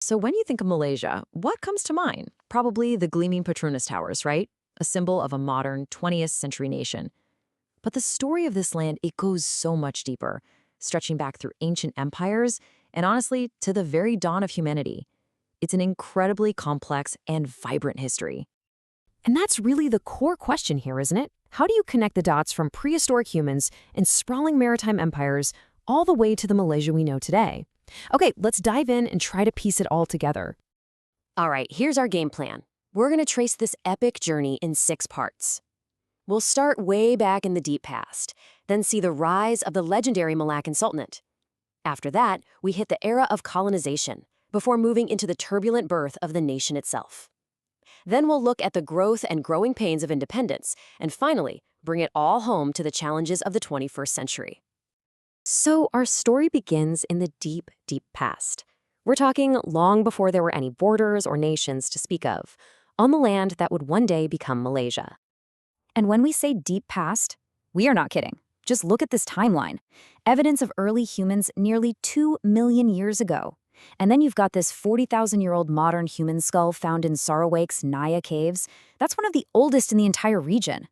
So when you think of Malaysia, what comes to mind? Probably the gleaming Petronas Towers, right? A symbol of a modern 20th century nation. But the story of this land, it goes so much deeper, stretching back through ancient empires and honestly, to the very dawn of humanity. It's an incredibly complex and vibrant history. And that's really the core question here, isn't it? How do you connect the dots from prehistoric humans and sprawling maritime empires all the way to the Malaysia we know today? Okay, let's dive in and try to piece it all together. All right, here's our game plan. We're going to trace this epic journey in 6 parts. We'll start way back in the deep past, then see the rise of the legendary Malaccan Sultanate. After that, we hit the era of colonization, before moving into the turbulent birth of the nation itself. Then we'll look at the growth and growing pains of independence, and finally, bring it all home to the challenges of the 21st century. So our story begins in the deep, deep past. We're talking long before there were any borders or nations to speak of, on the land that would one day become Malaysia. And when we say deep past, we are not kidding. Just look at this timeline. Evidence of early humans nearly 2 million years ago. And then you've got this 40,000-year-old modern human skull found in Sarawak's Naya caves. That's one of the oldest in the entire region.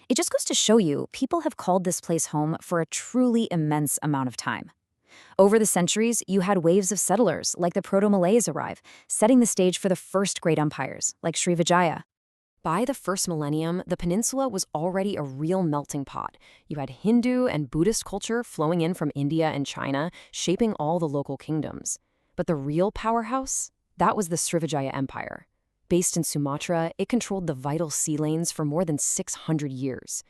It just goes to show you, people have called this place home for a truly immense amount of time. Over the centuries, you had waves of settlers, like the Proto-Malays arrive, setting the stage for the first great empires, like Srivijaya. By the first millennium, the peninsula was already a real melting pot. You had Hindu and Buddhist culture flowing in from India and China, shaping all the local kingdoms. But the real powerhouse? That was the Srivijaya Empire. Based in Sumatra, it controlled the vital sea lanes for more than 600 years.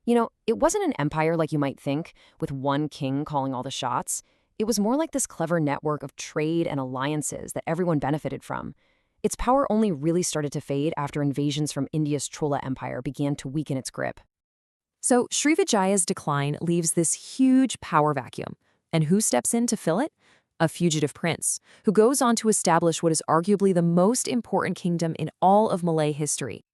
You know, it wasn't an empire like you might think, with one king calling all the shots. It was more like this clever network of trade and alliances that everyone benefited from. Its power only really started to fade after invasions from India's Chola Empire began to weaken its grip. So Srivijaya's decline leaves this huge power vacuum. And who steps in to fill it? A fugitive prince, who goes on to establish what is arguably the most important kingdom in all of Malay history.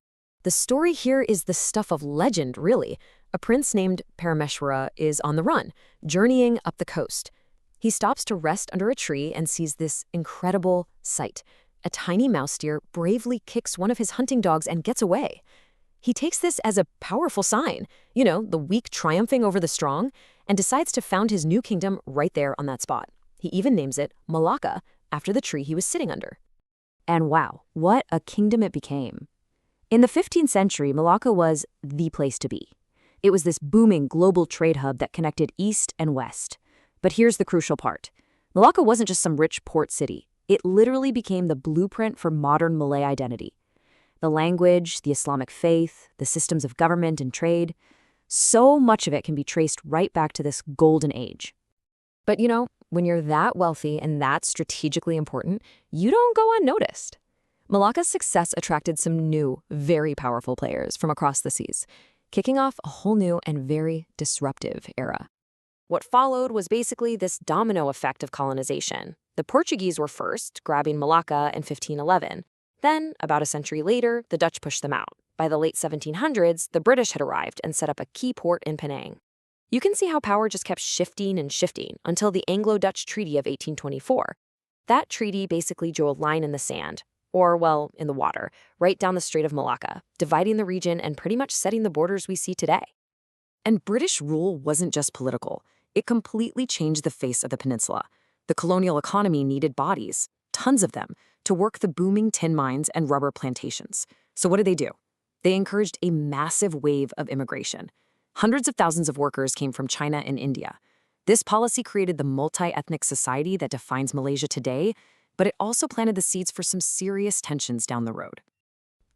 The story here is the stuff of legend, really. A prince named Parameshwara is on the run, journeying up the coast. He stops to rest under a tree and sees this incredible sight. A tiny mouse deer bravely kicks one of his hunting dogs and gets away. He takes this as a powerful sign, the weak triumphing over the strong, and decides to found his new kingdom right there on that spot. He even names it Malacca, after the tree he was sitting under. And wow, what a kingdom it became. In the 15th century, Malacca was the place to be. It was this booming global trade hub that connected east and west. But here's the crucial part. Malacca wasn't just some rich port city. It literally became the blueprint for modern Malay identity. The language, the Islamic faith, the systems of government and trade, so much of it can be traced right back to this golden age. But when you're that wealthy and that strategically important, you don't go unnoticed. Malacca's success attracted some new, very powerful players from across the seas, kicking off a whole new and very disruptive era. What followed was basically this domino effect of colonization. The Portuguese were first, grabbing Malacca in 1511. Then, about a century later, the Dutch pushed them out. By the late 1700s, the British had arrived and set up a key port in Penang. You can see how power just kept shifting and shifting until the Anglo-Dutch Treaty of 1824. That treaty basically drew a line in the sand, or, well, in the water, right down the Strait of Malacca, dividing the region and pretty much setting the borders we see today. And British rule wasn't just political. It completely changed the face of the peninsula. The colonial economy needed bodies, tons of them, to work the booming tin mines and rubber plantations. So what did? They encouraged a massive wave of immigration. Hundreds of thousands of workers came from China and India. This policy created the multi-ethnic society that defines Malaysia today, but it also planted the seeds for some serious tensions down the road.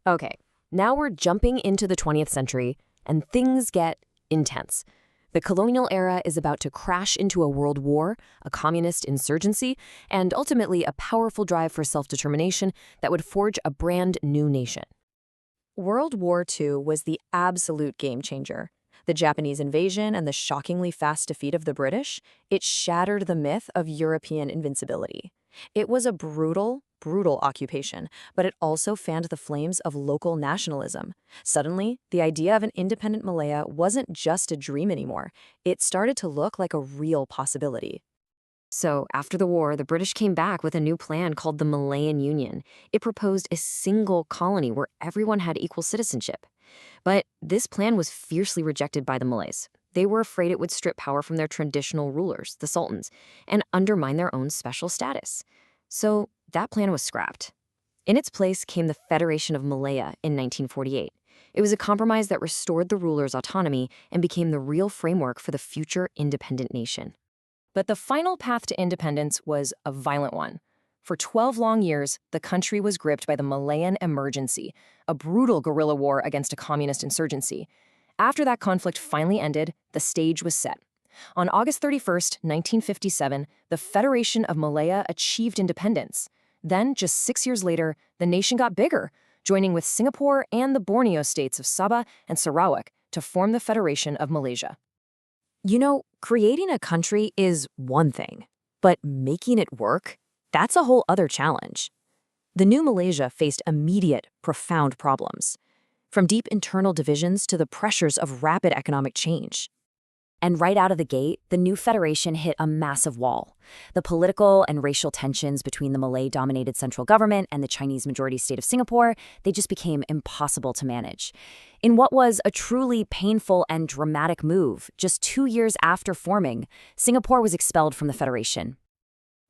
Okay, now we're jumping into the 20th century, and things get intense. The colonial era is about to crash into a world war, a communist insurgency, and ultimately a powerful drive for self-determination that would forge a brand new nation. World War II was the absolute game changer. The Japanese invasion and the shockingly fast defeat of the British, it shattered the myth of European invincibility. It was a brutal, brutal occupation, but it also fanned the flames of local nationalism. Suddenly, the idea of an independent Malaya wasn't just a dream anymore. It started to look like a real possibility. So, after the war, the British came back with a new plan called the Malayan Union. It proposed a single colony where everyone had equal citizenship. But this plan was fiercely rejected by the Malays. They were afraid it would strip power from their traditional rulers, the sultans, and undermine their own special status. So, that plan was scrapped. In its place came the Federation of Malaya in 1948. It was a compromise that restored the rulers' autonomy and became the real framework for the future independent nation. But the final path to independence was a violent one. For 12 long years, the country was gripped by the Malayan Emergency, a brutal guerrilla war against a communist insurgency. After that conflict finally ended, the stage was set. On August 31st, 1957, the Federation of Malaya achieved independence. Then, just 6 years later, the nation got bigger, joining with Singapore and the Borneo states of Sabah and Sarawak to form the Federation of Malaysia. You know, creating a country is one thing, but making it work, that's a whole other challenge. The new Malaysia faced immediate, profound problems, from deep internal divisions to the pressures of rapid economic change. And right out of the gate, the new federation hit a massive wall. The political and racial tensions between the Malay-dominated central government and the Chinese-majority state of Singapore, they just became impossible to manage. In what was a truly painful and dramatic move, just 2 years after forming, Singapore was expelled from the federation.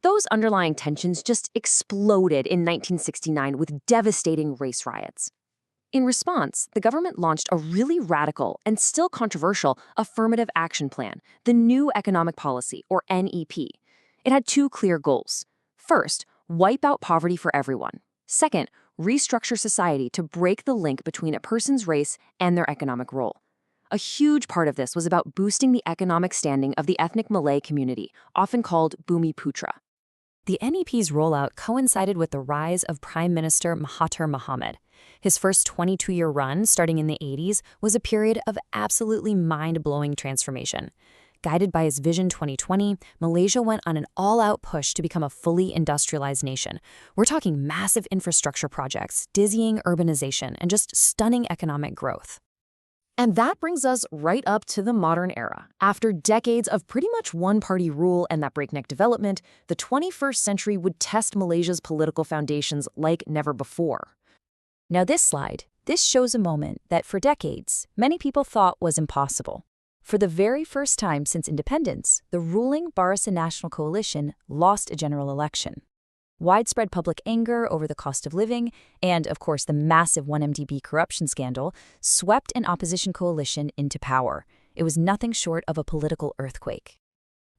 Those underlying tensions just exploded in 1969 with devastating race riots. In response, the government launched a really radical and still controversial affirmative action plan, the New Economic Policy, or NEP. It had 2 clear goals. First, wipe out poverty for everyone. Second, restructure society to break the link between a person's race and their economic role. A huge part of this was about boosting the economic standing of the ethnic Malay community, often called Bumiputra. The NEP's rollout coincided with the rise of Prime Minister Mahathir Mohamad. His first 22-year run, starting in the 80s, was a period of absolutely mind-blowing transformation. Guided by his Vision 2020, Malaysia went on an all-out push to become a fully industrialized nation. We're talking massive infrastructure projects, dizzying urbanization, and just stunning economic growth. And that brings us right up to the modern era. After decades of pretty much one-party rule and that breakneck development, the 21st century would test Malaysia's political foundations like never before. Now this shows a moment that for decades, many people thought was impossible. For the very first time since independence, the ruling Barisan Nasional Coalition lost a general election. Widespread public anger over the cost of living and, of course, the massive 1MDB corruption scandal swept an opposition coalition into power. It was nothing short of a political earthquake.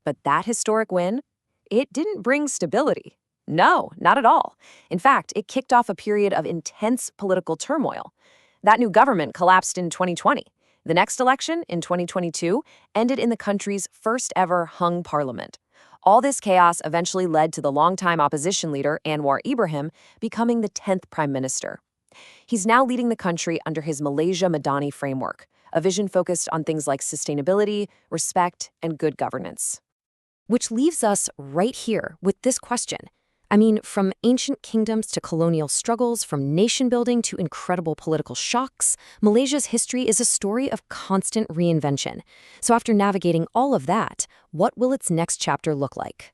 But that historic win, it didn't bring stability. No, not at all. In fact, it kicked off a period of intense political turmoil. That new government collapsed in 2020. The next election, in 2022, ended in the country's first ever hung parliament. All this chaos eventually led to the longtime opposition leader, Anwar Ibrahim, becoming the 10th prime minister. He's now leading the country under his Malaysia Madani framework, a vision focused on things like sustainability, respect, and good governance. Which leaves us right here with this question. I mean, from ancient kingdoms to colonial struggles, from nation building to incredible political shocks, Malaysia's history is a story of constant reinvention. So after navigating all of that, what will its next chapter look like?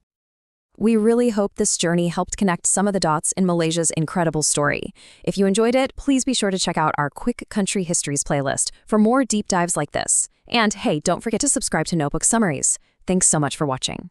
We really hope this journey helped connect some of the dots in Malaysia's incredible story. If you enjoyed it, please be sure to check out our Quick Country Histories playlist for more deep dives like this. And hey, don't forget to subscribe to Notebook Summaries. Thanks so much for watching.